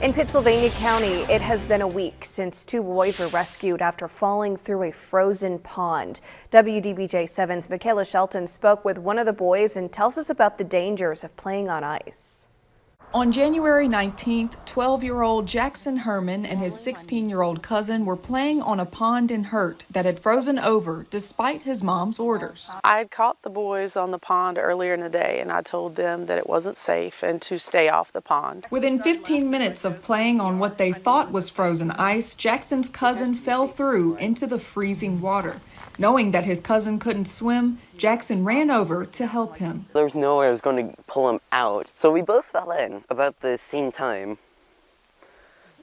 In Pittsylvania County, it has been a week since two boys were rescued after falling through a frozen pond. WDBJ7's Michaela Shelton spoke with one of the boys and tells us about the dangers of playing on ice. On January 19th, 12-year-old Jackson Herman and his 16-year-old cousin were playing on a pond in Hurt that had frozen over despite his mom's orders. I had caught the boys on the pond earlier in the day, and I told them that it wasn't safe and to stay off the pond. Within 15 minutes of playing on what they thought was frozen ice, Jackson's cousin fell through into the freezing water. Knowing that his cousin couldn't swim, Jackson ran over to help him. There was no way I was going to pull him out, so we both fell in about the same time.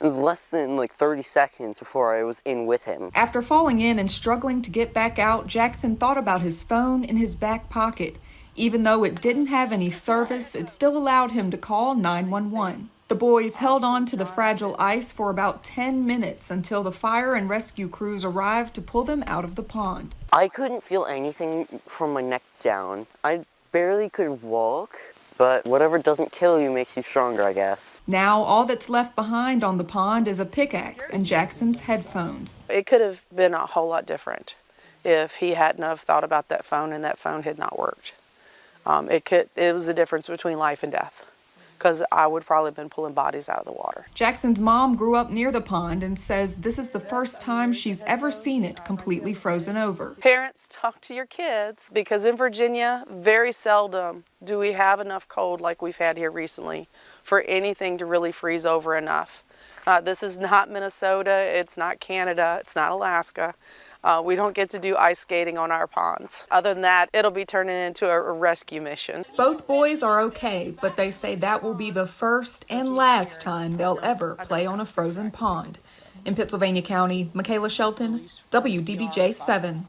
It was less than 30 seconds before I was in with him. After falling in and struggling to get back out, Jackson thought about his phone in his back pocket. Even though it didn't have any service, it still allowed him to call 911. The boys held on to the fragile ice for about 10 minutes until the fire and rescue crews arrived to pull them out of the pond. I couldn't feel anything from my neck down. I barely could walk, but whatever doesn't kill you makes you stronger, I guess. Now all that's left behind on the pond is a pickaxe and Jackson's headphones. It could have been a whole lot different if he hadn't have thought about that phone and that phone had not worked. It was the difference between life and death, because I would probably have been pulling bodies out of the water. Jackson's mom grew up near the pond and says this is the first time she's ever seen it completely frozen over. Parents, talk to your kids, because in Virginia, very seldom do we have enough cold like we've had here recently for anything to really freeze over enough. This is not Minnesota, it's not Canada, it's not Alaska. We don't get to do ice skating on our ponds. Other than that, it'll be turning into a rescue mission. Both boys are okay, but they say that will be the first and last time they'll ever play on a frozen pond. In Pittsylvania County, Michaela Shelton, WDBJ 7.